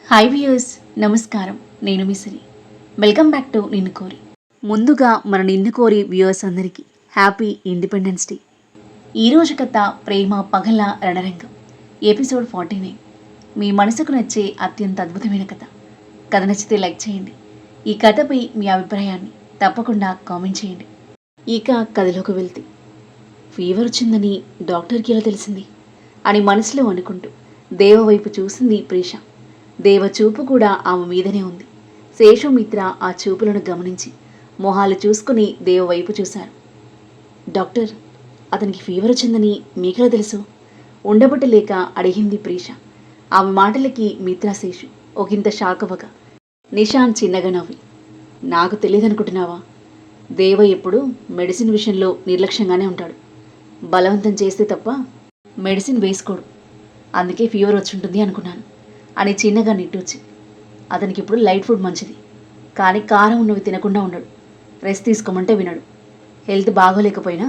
Hi viewers, నమస్కారం. నేను మీ సిరి. Welcome back to నిన్ను కోరి. ముందుగా మన నిన్ను కోరి వ్యూయర్స్ అందరికీ హ్యాపీ ఇండిపెండెన్స్ డే. ఈరోజు కథ ప్రేమ పగల రణరంగం, ఎపిసోడ్ 49. మీ మనసుకు నచ్చే అత్యంత అద్భుతమైన కథ. కథ నచ్చితే లైక్ చేయండి. ఈ కథపై మీ అభిప్రాయాన్ని తప్పకుండా కామెంట్ చేయండి. ఇక కథలోకి వెళ్తే, ఫీవర్ వచ్చిందని డాక్టర్కి ఎలా తెలిసింది అని మనసులో అనుకుంటూ దేవ వైపు చూసింది ప్రీష. దేవ చూపు కూడా ఆమె మీదనే ఉంది. శేషుమిత్ర ఆ చూపులను గమనించి మొహాలు చూసుకుని దేవ వైపు చూశారు. డాక్టర్, అతనికి ఫీవర్ వచ్చిందని మీకెలా తెలుసు? ఉండబట్టలేక అడిగింది ప్రీష. ఆమె మాటలకి మిత్ర శేషు ఒకంత షాక్ అవ్వగా నిశాంత్ చిన్నగా నవ్వి, నాకు తెలియదనుకుంటున్నావా? దేవ ఎప్పుడు మెడిసిన్ విషయంలో నిర్లక్ష్యంగానే ఉంటాడు. బలవంతం చేస్తే తప్ప మెడిసిన్ వేసుకోడు. అందుకే ఫీవర్ వచ్చుంటుంది అనుకున్నాను అని చిన్నగా నిట్టూచి, అతనికి ఇప్పుడు లైట్ ఫుడ్ మంచిది, కానీ కారం ఉన్నవి తినకుండా ఉండడు. రెస్ట్ తీసుకోమంటే వినడు. హెల్త్ బాగోలేకపోయినా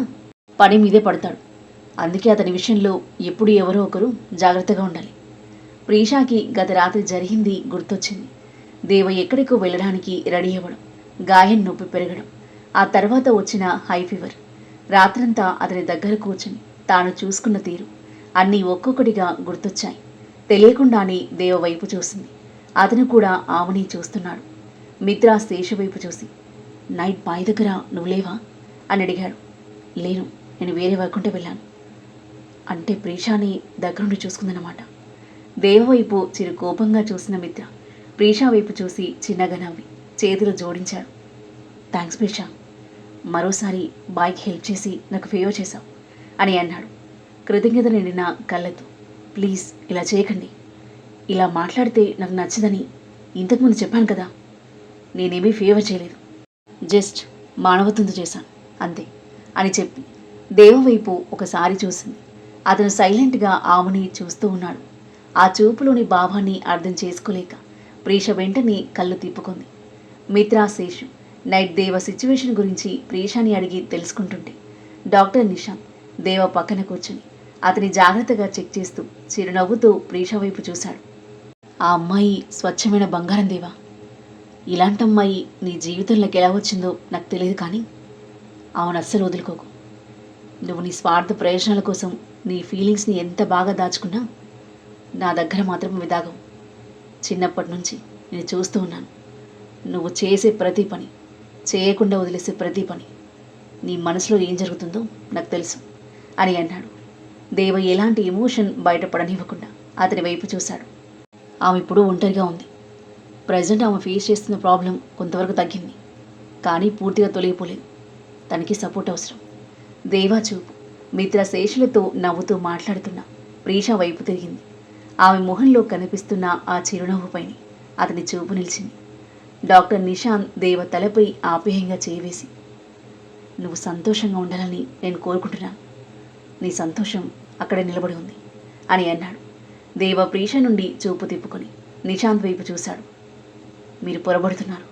పని మీదే పడతాడు. అందుకే అతని విషయంలో ఎప్పుడు ఎవరో ఒకరు జాగ్రత్తగా ఉండాలి. ప్రీషాకి గత రాత్రి జరిగింది గుర్తొచ్చింది. దేవ ఎక్కడికో వెళ్ళడానికి రెడీ అవ్వడం, గాయం నొప్పి పెరగడం, ఆ తర్వాత వచ్చిన హై ఫీవర్, రాత్రంతా అతని దగ్గర కూర్చుని తాను చూసుకున్న తీరు అన్నీ ఒక్కొక్కటిగా గుర్తొచ్చాయి. తెలియకుండానే దేవ వైపు చూసింది. అతను కూడా ఆమెని చూస్తున్నాడు. మిత్ర శేషు వైపు చూసి, నైట్ బాయ్ దగ్గర నువ్వు లేవా అని అడిగాడు. లేను, నేను వేరే వర్కుంటే వెళ్ళాను అంటే ప్రీషాని దగ్గరుండి చూసుకుందన్నమాట. దేవ వైపు చిరు కోపంగా చూసిన మిత్ర ప్రీషా వైపు చూసి చిన్నగా నవ్వి చేతులు జోడించాడు. థ్యాంక్స్ ప్రీషా, మరోసారి బాయ్కి హెల్ప్ చేసి నాకు ఫేవర్ చేశావు అని అన్నాడు కృతజ్ఞత నిండిన కళ్ళతో. ప్లీజ్ ఇలా చేయకండి. ఇలా మాట్లాడితే నాకు నచ్చదని ఇంతకుముందు చెప్పాను కదా. నేనేమీ ఫేవర్ చేయలేదు, జస్ట్ మానవత్వంతో చేశాను అంతే అని చెప్పి దేవ వైపు ఒకసారి చూసింది. అతను సైలెంట్గా ఆమెని చూస్తూ ఉన్నాడు. ఆ చూపులోని భావాన్ని అర్థం చేసుకోలేక ప్రీష వెంటనే కళ్ళు తిప్పుకుంది. మిత్రా శేషు నైట్ దేవ సిచ్యువేషన్ గురించి ప్రీషాని అడిగి తెలుసుకుంటుంటే డాక్టర్ నిశాంత్ దేవ పక్కన కూర్చుని అతని జాగ్రత్తగా చెక్ చేస్తూ చిరునవ్వుతూ ప్రీష వైపు చూశాడు. ఆ అమ్మాయి స్వచ్ఛమైన బంగారం దేవా. ఇలాంటి అమ్మాయి నీ జీవితంలోకి ఎలా వచ్చిందో నాకు తెలియదు, కానీ ఆమెను అస్సలు వదులుకోకు. నువ్వు నీ స్వార్థ ప్రయోజనాల కోసం నీ ఫీలింగ్స్ని ఎంత బాగా దాచుకున్నా నా దగ్గర మాత్రం విదాగం. చిన్నప్పటి నుంచి నేను చూస్తూ ఉన్నాను. నువ్వు చేసే ప్రతి పని, చేయకుండా వదిలేసే ప్రతి పని, నీ మనసులో ఏం జరుగుతుందో నాకు తెలుసు అని అన్నాడు. దేవ ఎలాంటి ఎమోషన్ బయటపడనివ్వకుండా అతని వైపు చూశాడు. ఆమె ఇప్పుడు ఒంటరిగా ఉంది. ప్రజెంట్ ఆమె ఫేస్ చేస్తున్న ప్రాబ్లం కొంతవరకు తగ్గింది, కానీ పూర్తిగా తొలగిపోలేదు. తనకి సపోర్ట్ అవసరం. దేవా చూపు మిత్ర శేషులతో నవ్వుతూ మాట్లాడుతున్న ప్రీష వైపు తిరిగింది. ఆమె మొహంలో కనిపిస్తున్న ఆ చిరునవ్వుపైన అతని చూపు నిలిచింది. డాక్టర్ నిశాంత్ దేవ తలపై ఆప్యాయంగా చేవేసి, నువ్వు సంతోషంగా ఉండాలని నేను కోరుకుంటున్నాను. నీ సంతోషం అక్కడే నిలబడి ఉంది అని అన్నాడు. దేవ ప్రీష నుండి చూపు తిప్పుకొని నిశాంత్ వైపు చూశాడు. మీరు పొరబడుతున్నారు.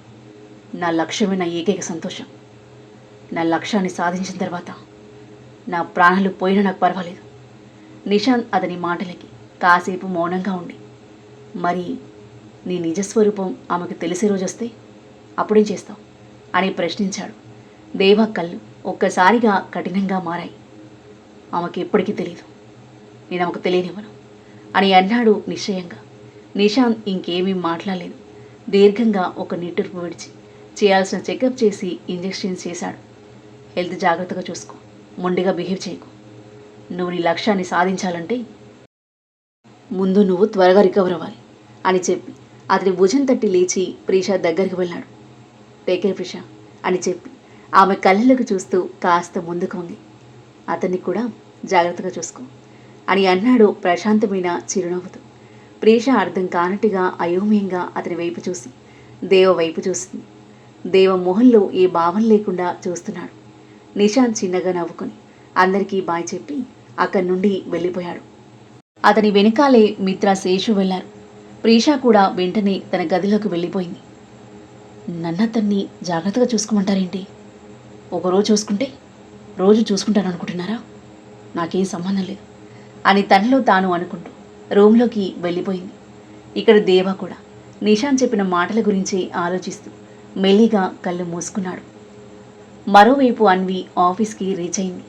నా లక్ష్యమే నా ఏకైక సంతోషం. నా లక్ష్యాన్ని సాధించిన తర్వాత నా ప్రాణాలు పోయినా నాకు పర్వాలేదు. నిశాంత్ అతని మాటలకి కాసేపు మౌనంగా ఉండి, మరి నీ నిజస్వరూపం ఆమెకు తెలిసే రోజు వస్తే అప్పుడేం చేస్తావు అని ప్రశ్నించాడు. దేవ కళ్ళు ఒక్కసారిగా కఠినంగా మారాయి. ఆమెకి ఎప్పటికీ తెలియదు, నేను ఆమెకు తెలియనివ్వను అని అన్నాడు నిశ్చయంగా. నిశాంత్ ఇంకేమీ మాట్లాడలేదు. దీర్ఘంగా ఒక నిట్టూర్పు విడిచి చేయాల్సిన చెకప్ చేసి ఇంజెక్షన్స్ చేశాడు. హెల్త్ జాగ్రత్తగా చూసుకో, మొండిగా బిహేవ్ చేయకు. నువ్వు నీ లక్ష్యాన్ని సాధించాలంటే ముందు నువ్వు త్వరగా రికవర్ అవ్వాలి అని చెప్పి అతని భుజం తట్టి లేచి ప్రీష దగ్గరికి వెళ్ళాడు. టేక్ కేర్ ప్రీష అని చెప్పి ఆమె కళ్ళలోకి చూస్తూ కాస్త ముందుకు ఉంది. అతన్ని కూడా జాగ్రత్తగా చూసుకో అని అన్నాడు ప్రశాంతమైన చిరునవ్వుతో. ప్రీష అర్థం కానట్టుగా అయోమయంగా అతని వైపు చూసి దేవ వైపు చూస్తుంది. దేవ మొహంలో ఏ భావం లేకుండా చూస్తున్నాడు. నిశాంత్ చిన్నగా నవ్వుకొని అందరికీ బాయ్ చెప్పి అక్కడి నుండి వెళ్ళిపోయాడు. అతని వెనకాలే మిత్ర శేషు వెళ్ళారు. ప్రీష కూడా వెంటనే తన గదిలోకి వెళ్ళిపోయింది. నన్నతన్ని జాగ్రత్తగా చూసుకోమంటారేంటి? ఒకరోజు చూసుకుంటే రోజు చూసుకుంటాను అనుకుంటున్నారా? నాకేం సంబంధం లేదు అని తనలో తాను అనుకుంటూ రూమ్లోకి వెళ్ళిపోయింది. ఇక్కడ దేవ కూడా నిషాన్ చెప్పిన మాటల గురించి ఆలోచిస్తూ మెల్లిగా కళ్ళు మూసుకున్నాడు. మరోవైపు అన్వి ఆఫీస్కి రీచ్ అయింది.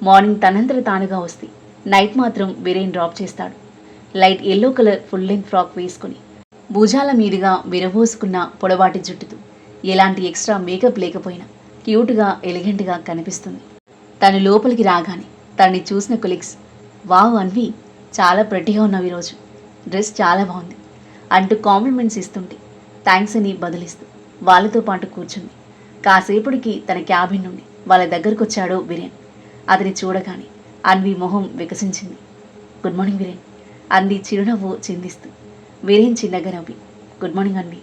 మార్నింగ్ తనంతట తానుగా వస్తే నైట్ మాత్రం వీరేన్ డ్రాప్ చేస్తాడు. Light yellow colour full length frock వేసుకుని భుజాల మీదుగా విరబోసుకున్న పొడవాటి జుట్టుతో ఎలాంటి ఎక్స్ట్రా మేకప్ లేకపోయినా క్యూట్గా ఎలిగెంట్గా కనిపిస్తుంది. తను లోపలికి రాగానే తనని చూసిన కొలీగ్స్, వావ్ అన్వి, చాలా ప్రెట్టిగా ఉన్నావు ఈరోజు, డ్రెస్ చాలా బాగుంది అంటూ కాంప్లిమెంట్స్ ఇస్తుంటే థ్యాంక్స్ అని బదులిస్తూ వాళ్ళతో పాటు కూర్చుంది. కాసేపటికి తన క్యాబిన్ నుండి వాళ్ళ దగ్గరకు వచ్చాడు వీరేన్. అతని చూడగానే అన్వి మొహం వికసించింది. గుడ్ మార్నింగ్ వీరేన్ అంది చిరునవ్వు చిందిస్తూ. వీరేన్ చిన్నగా నవ్వి, గుడ్ మార్నింగ్ అన్వి,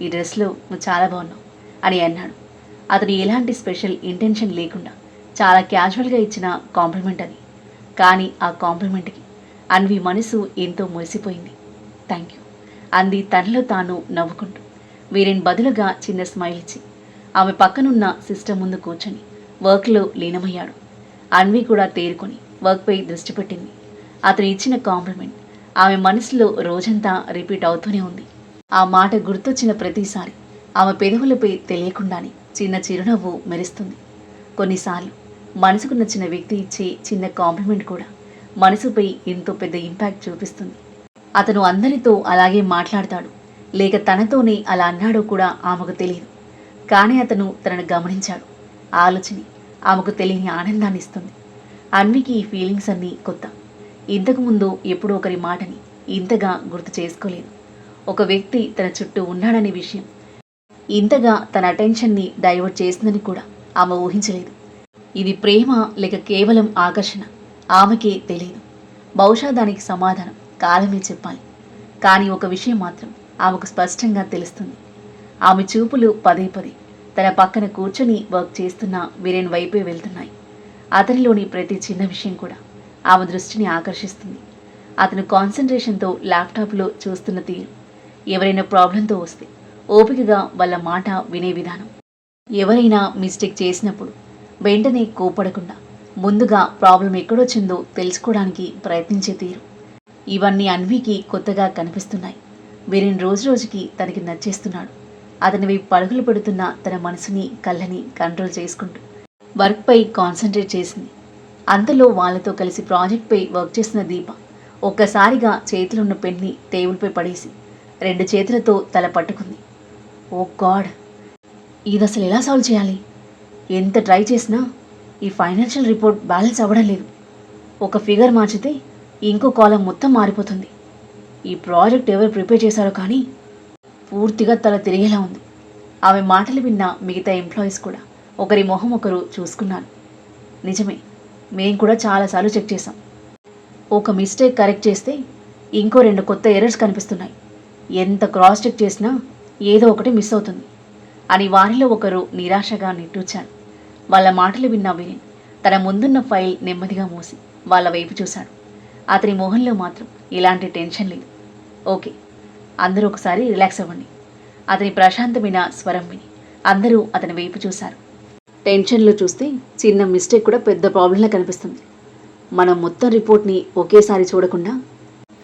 ఈ డ్రెస్లో నువ్వు చాలా బాగున్నావు అని అన్నాడు. అతను ఎలాంటి స్పెషల్ ఇంటెన్షన్ లేకుండా చాలా క్యాజువల్గా ఇచ్చిన కాంప్లిమెంట్ అది. కానీ ఆ కాంప్లిమెంట్కి అన్వి మనసు ఎంతో మురిసిపోయింది. థ్యాంక్ యూ అంది తనలో తాను నవ్వుకుంటూ. వీరేన్ బదులుగా చిన్న స్మైల్ ఇచ్చి ఆమె పక్కనున్న సిస్టమ్ ముందు కూర్చొని వర్క్లో లీనమయ్యాడు. అన్వి కూడా తేరుకొని వర్క్పై దృష్టి పెట్టింది. అతను ఇచ్చిన కాంప్లిమెంట్ ఆమె మనసులో రోజంతా రిపీట్ అవుతూనే ఉంది. ఆ మాట గుర్తొచ్చిన ప్రతిసారి ఆమె పెదవులపై తెలియకుండానే చిన్న చిరునవ్వు మెరుస్తుంది. కొన్నిసార్లు మనసుకు నచ్చిన వ్యక్తి ఇచ్చే చిన్న కాంప్లిమెంట్ కూడా మనసుపై ఎంతో పెద్ద ఇంపాక్ట్ చూపిస్తుంది. అతను అందరితో అలాగే మాట్లాడతాడు, లేక తనతోనే అలా అన్నాడో కూడా ఆమెకు తెలియదు. కానీ అతను తనను గమనించాడు. ఆలోచన ఆమెకు తెలియని ఆనందాన్ని ఇస్తుంది. అన్వికి ఈ ఫీలింగ్స్ అన్నీ కొత్త. ఇంతకుముందు ఎప్పుడో ఒకరి మాటని ఇంతగా గుర్తు చేసుకోలేదు. ఒక వ్యక్తి తన చుట్టూ ఉన్నాడనే విషయం ఇంతగా తన అటెన్షన్ని డైవర్ట్ చేసిందని కూడా ఆమె ఊహించలేదు. ఇది ప్రేమ లేక కేవలం ఆకర్షణ ఆమెకే తెలియదు. బహుశా దానికి సమాధానం కాలమే చెప్పాలి. కానీ ఒక విషయం మాత్రం ఆమెకు స్పష్టంగా తెలుస్తుంది. ఆమె చూపులు పదే పదే తన పక్కన కూర్చొని వర్క్ చేస్తున్న వీరేన్ వైపే వెళ్తున్నాయి. అతనిలోని ప్రతి చిన్న విషయం కూడా ఆమె దృష్టిని ఆకర్షిస్తుంది. అతను కాన్సన్ట్రేషన్తో ల్యాప్టాప్లో చూస్తున్న తీరు, ఎవరైనా ప్రాబ్లంతో వస్తే ఓపికగా వాళ్ళ మాట వినే విధానం, ఎవరైనా మిస్టేక్ చేసినప్పుడు వెంటనే కోపడకుండా ముందుగా ప్రాబ్లం ఎక్కడొచ్చిందో తెలుసుకోవడానికి ప్రయత్నించే తీరు, ఇవన్నీ అన్వికి కొత్తగా కనిపిస్తున్నాయి. వీరేన్ రోజు రోజుకి తనకి నచ్చేస్తున్నాడు. అతని వైపు పరుగులు పెడుతున్న తన మనసుని కళ్ళని కంట్రోల్ చేసుకుంటూ వర్క్పై కాన్సన్ట్రేట్ చేసింది. అంతలో వాళ్ళతో కలిసి ప్రాజెక్ట్పై వర్క్ చేస్తున్న దీప ఒక్కసారిగా చేతిలో ఉన్న పెన్ని టేబుల్పై పడేసి 2 చేతులతో తల పట్టుకుంది. ఓ గాడ్, ఇది అసలు ఎలా సాల్వ్ చేయాలి? ఎంత ట్రై చేసినా ఈ ఫైనాన్షియల్ రిపోర్ట్ బ్యాలెన్స్ అవ్వడం లేదు. ఒక ఫిగర్ మార్చితే ఇంకో కాలం మొత్తం మారిపోతుంది. ఈ ప్రాజెక్ట్ ఎవరు ప్రిపేర్ చేశారో కానీ పూర్తిగా తల తిరిగేలా ఉంది. ఆమె మాటలు విన్న మిగతా ఎంప్లాయీస్ కూడా ఒకరి మొహం ఒకరు చూసుకున్నారు. నిజమే, మేం కూడా చాలాసార్లు చెక్ చేశాం. ఒక మిస్టేక్ కరెక్ట్ చేస్తే ఇంకో 2 కొత్త ఎర్రర్స్ కనిపిస్తున్నాయి. ఎంత క్రాస్ చెక్ చేసినా ఏదో ఒకటి మిస్ అవుతుంది అని వారిలో ఒకరు నిరాశగా నిట్టూర్చారు. వాళ్ళ మాటలు విన్న వీరేన్ తన ముందున్న ఫైల్ నెమ్మదిగా మూసి వాళ్ళ వైపు చూశాడు. అతని మొహంలో మాత్రం ఎలాంటి టెన్షన్ లేదు. ఓకే, అందరూ ఒకసారి రిలాక్స్ అవ్వండి. అతని ప్రశాంతమైన స్వరం విని అందరూ అతని వైపు చూశారు. టెన్షన్లో చూస్తే చిన్న మిస్టేక్ కూడా పెద్ద ప్రాబ్లంలా కనిపిస్తుంది. మనం మొత్తం రిపోర్ట్ని ఒకేసారి చూడకుండా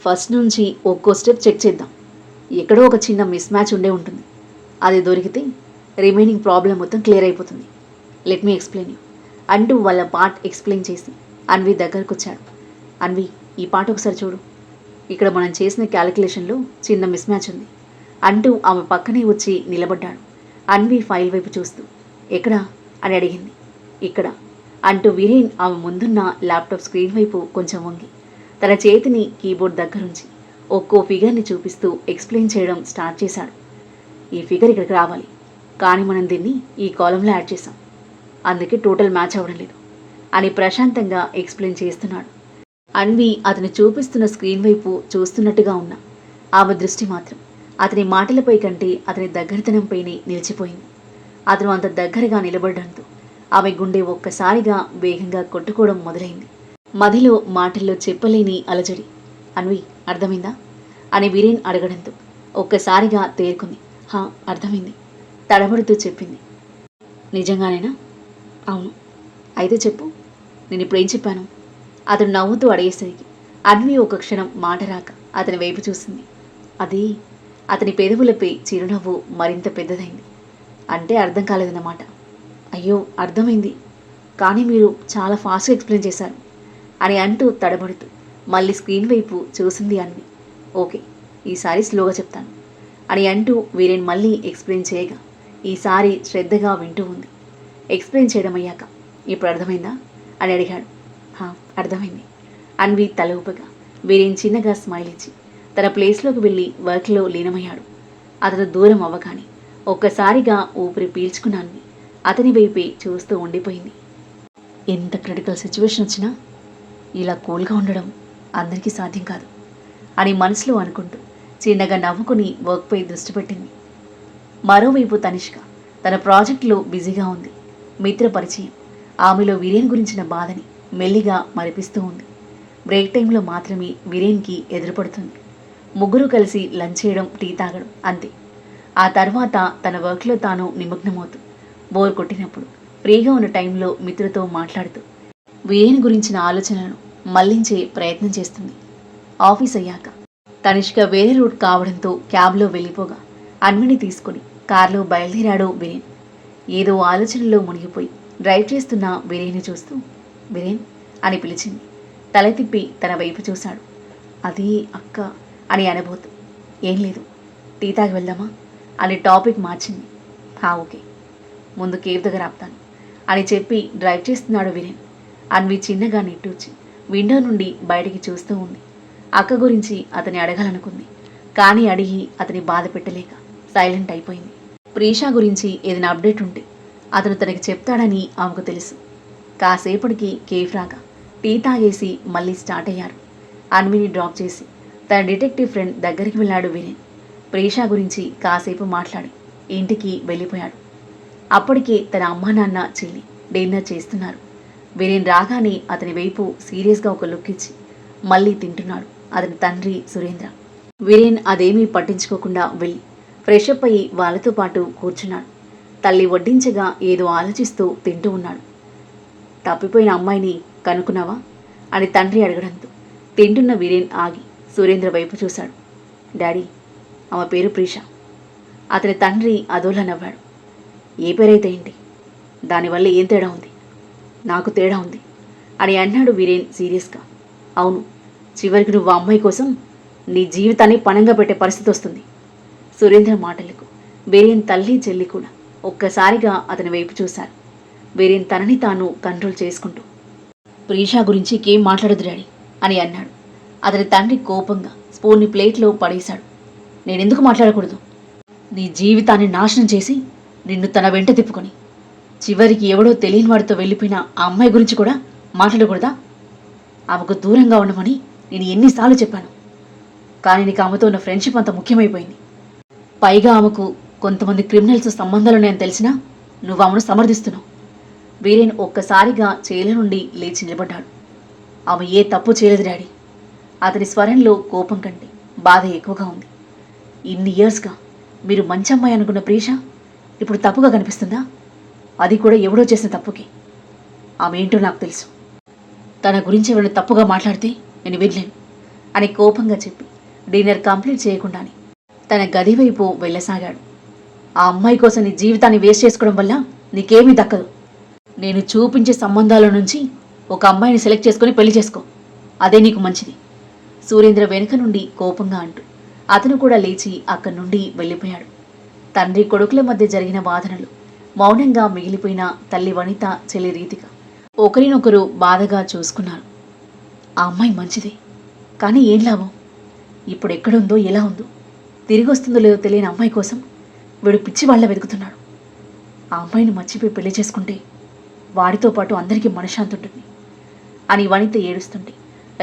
ఫస్ట్ నుంచి ఒక్కో స్టెప్ చెక్ చేద్దాం. ఎక్కడో ఒక చిన్న మిస్ మ్యాచ్ ఉండే ఉంటుంది. అది దొరికితే రిమైనింగ్ ప్రాబ్లం మొత్తం క్లియర్ అయిపోతుంది. లెట్ మీ ఎక్స్ప్లెయిన్ యూ అంటూ వాళ్ళ పార్ట్ ఎక్స్ప్లెయిన్ చేసి అన్వి దగ్గరకు వచ్చాడు. అన్వి, ఈ పార్ట్ ఒకసారి చూడు. ఇక్కడ మనం చేసిన క్యాలిక్యులేషన్లో చిన్న మిస్ మ్యాచ్ ఉంది అంటూ ఆమె పక్కనే వచ్చి నిలబడ్డాడు. అన్వి ఫైల్ వైపు చూస్తూ ఎక్కడా అని అడిగింది. ఇక్కడ అంటూ వీరేన్ ఆమె ముందున్న ల్యాప్టాప్ స్క్రీన్ వైపు కొంచెం వంగి తన చేతిని కీబోర్డ్ దగ్గరుంచి ఒక్కో ఫిగర్ని చూపిస్తూ ఎక్స్ప్లెయిన్ చేయడం స్టార్ట్ చేశాడు. ఈ ఫిగర్ ఇక్కడికి రావాలి, కానీ మనం దీన్ని ఈ కాలంలో యాడ్ చేసాం, అందుకే టోటల్ మ్యాచ్ అవ్వడం లేదు అని ప్రశాంతంగా ఎక్స్ప్లెయిన్ చేస్తున్నాడు. అన్వి అతను చూపిస్తున్న స్క్రీన్ వైపు చూస్తున్నట్టుగా ఉన్న ఆమె దృష్టి మాత్రం అతని మాటలపై కంటే అతని దగ్గరతనంపైనే నిలిచిపోయింది. అతను అంత దగ్గరగా నిలబడడంతో ఆమె గుండె ఒక్కసారిగా వేగంగా కొట్టుకోవడం మొదలైంది. మధ్యలో మాటల్లో చెప్పలేని అలజడి. అన్వి, అర్థమైందా అని వీరేన్ అడగడంతో ఒక్కసారిగా తేరుకుంది. హా, అర్థమైంది తడబడుతూ చెప్పింది. నిజంగానేనా? అవును. అయితే చెప్పు, నేను ఇప్పుడు ఏం చెప్పాను? అతను నవ్వుతూ అడిగేసరికి అన్వి ఒక క్షణం మాట రాక అతని వైపు చూసింది. అది అతని పెదవులపై చిరునవ్వు మరింత పెద్దదైంది. అంటే అర్థం కాలేదన్నమాట. అయ్యో అర్థమైంది, కానీ మీరు చాలా ఫాస్ట్గా ఎక్స్ప్లెయిన్ చేశారు అని అంటూ తడబడుతూ మళ్ళీ స్క్రీన్ వైపు చూసింది అన్వి. ఓకే, ఈసారి స్లోగా చెప్తాను అని అంటూ వీరేన్ మళ్ళీ ఎక్స్ప్లెయిన్ చేయగా ఈసారి శ్రద్ధగా వింటూ ఉంది. ఎక్స్ప్లెయిన్ చేయడం అయ్యాక ఇప్పుడు అర్థమైందా అని అడిగాడు. అర్థమైంది అన్వి తల ఊపగా వీరేన్ చిన్నగా స్మైల్ ఇచ్చి తన ప్లేస్లోకి వెళ్ళి వర్క్లో లీనమయ్యాడు. అతను దూరం అవ్వగానే ఒక్కసారిగా ఊపిరి పీల్చుకున్న అన్వి అతని వైపే చూస్తూ ఉండిపోయింది. ఎంత క్రిటికల్ సిచ్యువేషన్ వచ్చినా ఇలా కూల్గా ఉండడం అందరికీ సాధ్యం కాదు అని మనసులో అనుకుంటూ చిన్నగా నవ్వుకుని వర్క్పై దృష్టి పెట్టింది. మరోవైపు తనిష్క తన ప్రాజెక్టులో బిజీగా ఉంది. మిత్ర పరిచయం ఆమెలో వీరేన్ గురించిన బాధని మెల్లిగా మరిపిస్తూ ఉంది. బ్రేక్ టైంలో మాత్రమే వీరేన్కి ఎదురుపడుతుంది. ముగ్గురు కలిసి లంచ్ చేయడం, టీ తాగడం అంతే. ఆ తర్వాత తన వర్క్లో తాను నిమగ్నమవుతూ బోర్ కొట్టినప్పుడు ఫ్రీగా ఉన్న టైంలో మిత్రతో మాట్లాడుతూ వీరేన్ గురించిన ఆలోచనలను మళ్లించే ప్రయత్నం చేస్తుంది. ఆఫీస్ అయ్యాక తనిష్క వేరే రూట్ కావడంతో క్యాబ్లో వెళ్ళిపోగా అన్విని తీసుకుని కారులో బయలుదేరాడు వీరేన్. ఏదో ఆలోచనలో మునిగిపోయి డ్రైవ్ చేస్తున్న వీరేన్ని చూస్తూ వీరేన్ అని పిలిచింది. తల తిప్పి తన వైపు చూశాడు. అది అక్క అని అనబోతూ ఏం లేదు, టీ తాగి వెళ్దామా అని టాపిక్ మార్చింది. ఓకే, ముందు కేవ్ దగ్గర ఆపుతాను అని చెప్పి డ్రైవ్ చేస్తున్నాడు వీరేన్. అన్వి చిన్నగా నిట్టూర్చి విండో నుండి బయటికి చూస్తూ ఉంది. అక్క గురించి అతని అడగాలనుకుంది, కానీ అడిగి అతని బాధ పెట్టలేక సైలెంట్ అయిపోయింది. ప్రీషా గురించి ఏదైనా అప్డేట్ ఉంటే అతను తనకి చెప్తాడని ఆమెకు తెలుసు. కాసేపటికి కేఫ్ రాగా టీ తాగేసి మళ్ళీ స్టార్ట్ అయ్యారు. అన్విని డ్రాప్ చేసి తన డిటెక్టివ్ ఫ్రెండ్ దగ్గరికి వెళ్ళాడు వీరేన్. ప్రీషా గురించి కాసేపు మాట్లాడి ఇంటికి వెళ్ళిపోయాడు. అప్పటికే తన అమ్మా నాన్న చెల్లి డిన్నర్ చేస్తున్నారు. వీరేన్ రాగానే అతని వైపు సీరియస్గా ఒక లుక్ ఇచ్చి మళ్ళీ తింటున్నాడు అతని తండ్రి సురేంద్ర. వీరేన్ అదేమీ పట్టించుకోకుండా వెళ్ళి ఫ్రెషప్ అయ్యి వాళ్ళతో పాటు కూర్చున్నాడు. తల్లి వడ్డించగా ఏదో ఆలోచిస్తూ తింటూ ఉన్నాడు. తప్పిపోయిన అమ్మాయిని కనుక్కున్నావా అని తండ్రి అడగడంతో తింటున్న వీరేన్ ఆగి సురేంద్ర వైపు చూశాడు. డాడీ, ఆమె పేరు ప్రీషా. అతని తండ్రి అదోలా నవ్వాడు. ఏ పేరైతే ఏంటి, దానివల్ల ఏం తేడా ఉంది? నాకు తేడా ఉంది అని అన్నాడు వీరేన్ సీరియస్గా. అవును, చివరికి నువ్వు ఆ అమ్మాయి కోసం నీ జీవితాన్ని పణంగా పెట్టే పరిస్థితి వస్తుంది. సురేంద్ర మాటలకు వీరేన్ తల్లి చెల్లి కూడా ఒక్కసారిగా అతని వైపు చూశారు. వీరేన్ తనని తాను కంట్రోల్ చేసుకుంటూ ప్రీషా గురించి ఏం మాట్లాడదు డాడీ అని అన్నాడు. అతని తండ్రి కోపంగా స్పూన్ని ప్లేట్లో పడేశాడు. నేనెందుకు మాట్లాడకూడదు? నీ జీవితాన్ని నాశనం చేసి నిన్ను తన వెంట తిప్పుకొని చివరికి ఎవడో తెలియని వాడితో వెళ్ళిపోయిన ఆ అమ్మాయి గురించి కూడా మాట్లాడకూడదా? ఆమెకు దూరంగా ఉండమని నేను ఎన్నిసార్లు చెప్పాను, కానీ నీకు ఆమెతో ఉన్న ఫ్రెండ్షిప్ అంత ముఖ్యమైపోయింది. పైగా ఆమెకు కొంతమంది క్రిమినల్స్ సంబంధాలున్నాయని తెలిసినా నువ్వు ఆమెను సమర్థిస్తున్నావు. వీరేన్ ఒక్కసారిగా చేల నుండి లేచి నిలబడ్డాడు. ఆమె ఏ తప్పు చేయలేదు డాడీ. అతని స్వరంలో కోపం కంటే బాధ ఎక్కువగా ఉంది. ఇన్ని ఇయర్స్గా మీరు మంచి అమ్మాయి అనుకున్న ప్రీష ఇప్పుడు తప్పుగా కనిపిస్తుందా? అది కూడా ఎవడో చేసిన తప్పుకి. ఆమె ఏంటో నాకు తెలుసు. తన గురించి ఎవరిని తప్పుగా మాట్లాడితే నేను వినలేను అని కోపంగా చెప్పి డిన్నర్ కంప్లీట్ చేయకుండానే తన గది వైపు వెళ్ళసాగాడు. ఆ అమ్మాయి కోసం నీ జీవితాన్ని వేస్ట్ చేసుకోవడం వల్ల నీకేమీ దక్కదు. నేను చూపించే సంబంధాల నుంచి ఒక అమ్మాయిని సెలెక్ట్ చేసుకుని పెళ్లి చేసుకో, అదే నీకు మంచిది. సురేంద్ర వెనుక నుండి కోపంగా అంటూ అతను కూడా లేచి అక్కడి నుండి వెళ్ళిపోయాడు. తండ్రి కొడుకుల మధ్య జరిగిన వాదనలు మౌనంగా మిగిలిపోయిన తల్లి వనిత, చెల్లి రీతిక ఒకరినొకరు బాధగా చూసుకున్నారు. ఆ అమ్మాయి మంచిదే, కానీ ఏం లాభం? ఇప్పుడు ఎక్కడుందో, ఎలా ఉందో, తిరిగి వస్తుందో లేదో తెలియని అమ్మాయి కోసం వీడు పిచ్చి వాళ్ళ వెతుకుతున్నాడు. ఆ అమ్మాయిని మర్చిపోయి పెళ్లి చేసుకుంటే వాడితో పాటు అందరికీ మనశ్శాంతి ఉంటుంది అని వనిత ఏడుస్తుంటే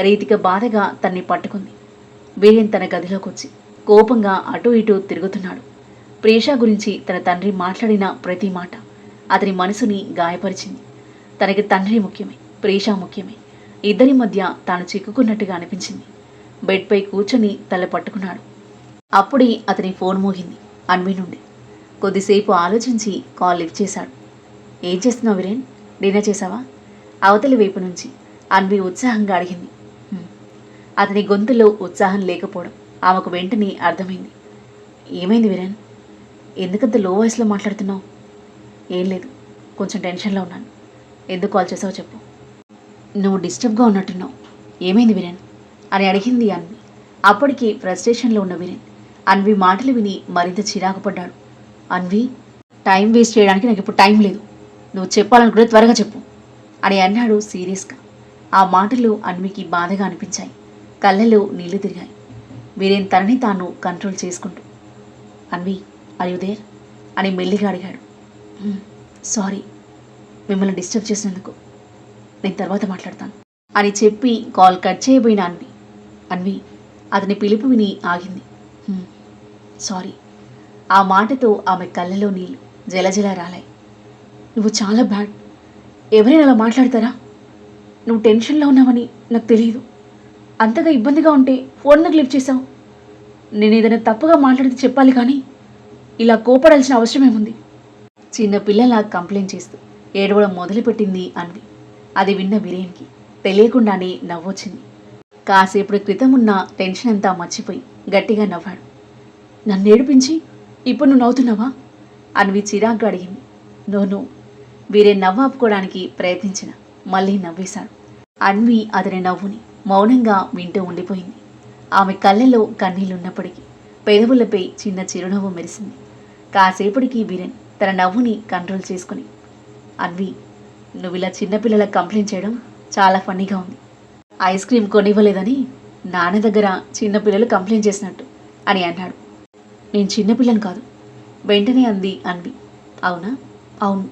రీతిక బాధగా తన్ని పట్టుకుంది. వీరేన్ తన గదిలోకి వచ్చి కోపంగా అటూ ఇటూ తిరుగుతున్నాడు. ప్రీషా గురించి తన తండ్రి మాట్లాడిన ప్రతి మాట అతని మనసుని గాయపరిచింది. తనకి తండ్రి ముఖ్యమే, ప్రీషా ముఖ్యమే. ఇద్దరి మధ్య తాను చిక్కుకున్నట్టుగా అనిపించింది. బెడ్పై కూర్చొని తల పట్టుకున్నాడు. అప్పుడే అతని ఫోన్ మోగింది అన్వి నుండి. కొద్దిసేపు ఆలోచించి కాల్ లిఫ్ట్ చేశాడు. ఏం చేస్తున్నావు వీరేన్, డిన్నర్ చేశావా? అవతలి వైపు నుంచి అన్వి ఉత్సాహంగా అడిగింది. అతని గొంతులో ఉత్సాహం లేకపోవడం ఆమెకు వెంటనే అర్థమైంది. ఏమైంది వీరేన్? ఎందుకంత లో వాయిస్లో మాట్లాడుతున్నావు? ఏం లేదు, కొంచెం టెన్షన్లో ఉన్నాను. ఎందుకు కాల్ చేసావో చెప్పు. నువ్వు డిస్టర్బ్గా ఉన్నట్టున్నావు. ఏమైంది వీరేన్ అని అడిగింది అన్వి. అప్పటికి ఫ్రస్ట్రేషన్లో ఉన్న వీరేన్ అన్వి మాటలు విని మరింత చిరాకు పడ్డాడు. అన్వి, టైం వేస్ట్ చేయడానికి నాకు ఇప్పుడు టైం లేదు. నువ్వు చెప్పాలనుకుంటే త్వరగా చెప్పు అని అన్నాడు సీరియస్గా. ఆ మాటలు అన్వికి బాధగా అనిపించాయి. కళ్ళలో నీళ్లు తిరిగాయి. వీరేన్ తనని తాను కంట్రోల్ చేసుకుంటూ, అన్వి, ఆర్ యు దేర్ అని మెల్లిగా అడిగాడు. సారీ, మిమ్మల్ని డిస్టర్బ్ చేసినందుకు. నేను తర్వాత మాట్లాడతాను అని చెప్పి కాల్ కట్ చేయబోయిన అన్వి అతని పిలుపు విని ఆగింది. సారీ. ఆ మాటతో ఆమె కళ్ళలో నీళ్లు జలజల రాలాయి. నువ్వు చాలా బ్యాడ్. ఎవరైనా అలా మాట్లాడతారా? నువ్వు టెన్షన్లో ఉన్నావని నాకు తెలియదు. అంతగా ఇబ్బందిగా ఉంటే ఫోన్ నాకు లిఫ్ట్ చేశావు. నేను ఏదైనా తప్పుగా మాట్లాడితే చెప్పాలి, కానీ ఇలా కోపడాల్సిన అవసరమేముంది? చిన్న పిల్లలా కంప్లైంట్ చేస్తూ ఏడవడం మొదలుపెట్టింది అన్వి. అది విన్న వీరేన్కి తెలియకుండానే నవ్వొచ్చింది. కాసేపటి క్రితం ఉన్న టెన్షన్ అంతా మర్చిపోయి గట్టిగా నవ్వాడు. నన్ను ఏడిపించి ఇప్పుడు నువ్వు నవ్వుతున్నావా? అన్వి చిరాగ్గా అడిగింది. నోను. వీరేన్ నవ్వు ఆపుకోవడానికి ప్రయత్నించిన మళ్ళీ నవ్వేశాడు. అన్వి అతని నవ్వుని మౌనంగా వింటూ ఉండిపోయింది. ఆమె కళ్ళలో కన్నీళ్లున్నప్పటికీ పెదవులపై చిన్న చిరునవ్వు మెరిసింది. కాసేపటికి వీరేన్ తన నవ్వుని కంట్రోల్ చేసుకుని, అన్వి, నువ్వు ఇలా చిన్నపిల్లల కంప్లైంట్ చేయడం చాలా ఫన్నీగా ఉంది. ఐస్ క్రీమ్ కొనివ్వలేదని నాన్న దగ్గర చిన్నపిల్లలు కంప్లైంట్ చేసినట్టు అని అన్నాడు. నేను చిన్నపిల్లని కాదు, వెంటనే అంది అన్వి. అవునా? అవును.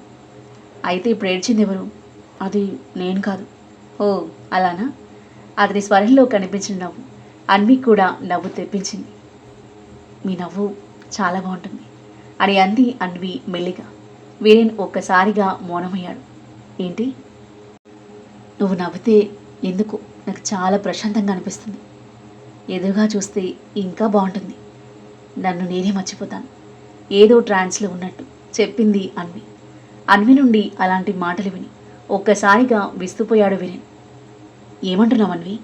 అయితే ఇప్పుడు ఏడ్చింది ఎవరు? అది నేను కాదు. ఓ అలానా? అతని స్వరంలో కనిపించిన నవ్వు అన్వి కూడా నవ్వు తెప్పించింది. మీ నవ్వు చాలా బాగుంటుంది అని అంది అన్వి మెల్లిగా. వీరేన్ ఒక్కసారిగా మౌనమయ్యాడు. ఏంటి? నువ్వు నవ్వితే ఎందుకు నాకు చాలా ప్రశాంతంగా అనిపిస్తుంది. ఎదురుగా చూస్తే ఇంకా బాగుంటుంది. నన్ను నేనే మర్చిపోతాను. ఏదో ట్రాన్స్లో ఉన్నట్టు చెప్పింది అన్వి. అన్వి నుండి అలాంటి మాటలు విని ఒక్కసారిగా విస్తుపోయాడు వీరేన్. ఏమంటున్నావు అన్వి?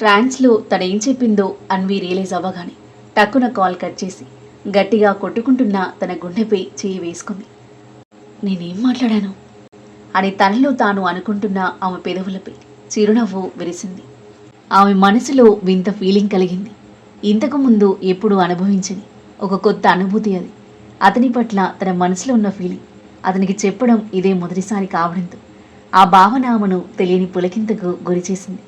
ట్రాన్స్లో తనేం చెప్పిందో అన్వి రియలైజ్ అవ్వగానే టక్కున కాల్ కట్ చేసి గట్టిగా కొట్టుకుంటున్న తన గుండెపై చేయి వేసుకుంది. నేనేం మాట్లాడాను అని తనలో తాను అనుకుంటున్న ఆమె పెదవులపై చిరునవ్వు విరిసింది. ఆమె మనసులో వింత ఫీలింగ్ కలిగింది. ఇంతకు ముందు ఎప్పుడూ అనుభవించని ఒక కొత్త అనుభూతి అది. అతని పట్ల తన మనసులో ఉన్న ఫీలింగ్ అతనికి చెప్పడం ఇదే మొదటిసారి కావడంతో ఆ భావన ఆమెను తెలియని పులకింతకు గురిచేసింది.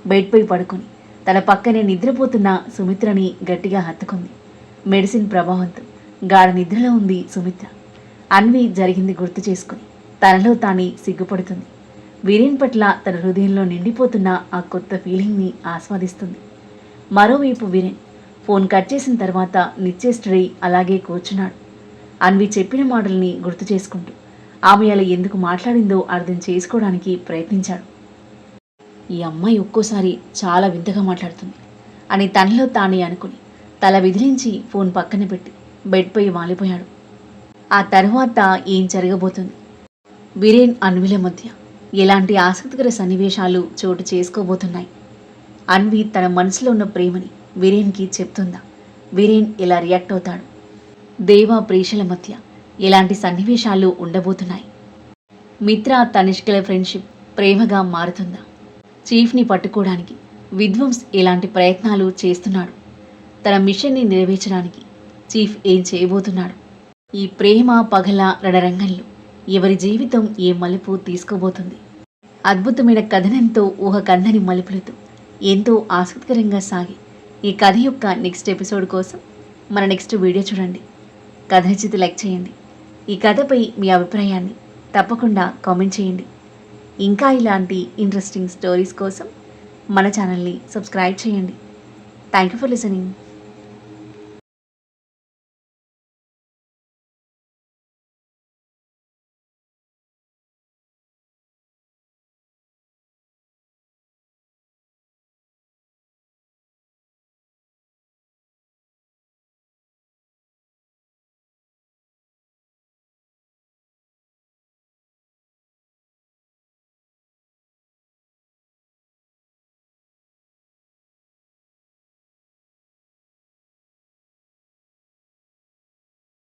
బెడ్పై పడుకొని తన పక్కనే నిద్రపోతున్న సుమిత్రని గట్టిగా హత్తుకుంది. మెడిసిన్ ప్రభావంతో గాఢ నిద్రలో ఉంది సుమిత్ర. అన్వి జరిగింది గుర్తు చేసుకుని తనలో తానే సిగ్గుపడుతుంది. వీరేన్ పట్ల తన హృదయంలో నిండిపోతున్న ఆ కొత్త ఫీలింగ్ని ఆస్వాదిస్తుంది. మరోవైపు వీరేన్ ఫోన్ కట్ చేసిన తర్వాత నిశ్చేష్టుడై అలాగే కూర్చున్నాడు. అన్వి చెప్పిన మాటల్ని గుర్తు చేసుకుంటూ ఆమె అలా ఎందుకు మాట్లాడిందో అర్థం చేసుకోవడానికి ప్రయత్నించాడు. ఈ అమ్మాయి ఒక్కోసారి చాలా వింతగా మాట్లాడుతుంది అని తనలో తానే అనుకుని తల విదిలించి ఫోన్ పక్కన పెట్టి బెడ్పై వాలిపోయాడు. ఆ తర్వాత ఏం జరగబోతుంది? వీరేన్ అన్విల మధ్య ఎలాంటి ఆసక్తికర సన్నివేశాలు చోటు చేసుకోబోతున్నాయి? అన్వి తన మనసులో ఉన్న ప్రేమని వీరేన్కి చెప్తుందా? వీరేన్ ఎలా రియాక్ట్ అవుతాడు? దేవ ప్రేషల మధ్య ఎలాంటి సన్నివేశాలు ఉండబోతున్నాయి? మిత్ర తనిష్కల ఫ్రెండ్షిప్ ప్రేమగా మారుతుందా? చీఫ్ని పట్టుకోవడానికి విధ్వంస్ ఎలాంటి ప్రయత్నాలు చేస్తున్నాడు? తన మిషన్ని నెరవేర్చడానికి చీఫ్ ఏం చేయబోతున్నాడు? ఈ ప్రేమ పగల రణరంగంలో ఎవరి జీవితం ఏ మలుపు తీసుకోబోతుంది? అద్భుతమైన కథనంతో ఊహ కందని మలుపులతో ఎంతో ఆసక్తికరంగా సాగి ఈ కథ యొక్క నెక్స్ట్ ఎపిసోడ్ కోసం మన నెక్స్ట్ వీడియో చూడండి. కథ నచ్చితే లైక్ చేయండి. ఈ కథపై మీ అభిప్రాయాన్ని తప్పకుండా కామెంట్ చేయండి. ఇంకా ఇలాంటి ఇంట్రెస్టింగ్ స్టోరీస్ కోసం మన ఛానల్ని సబ్స్క్రైబ్ చేయండి. Thank you for listening.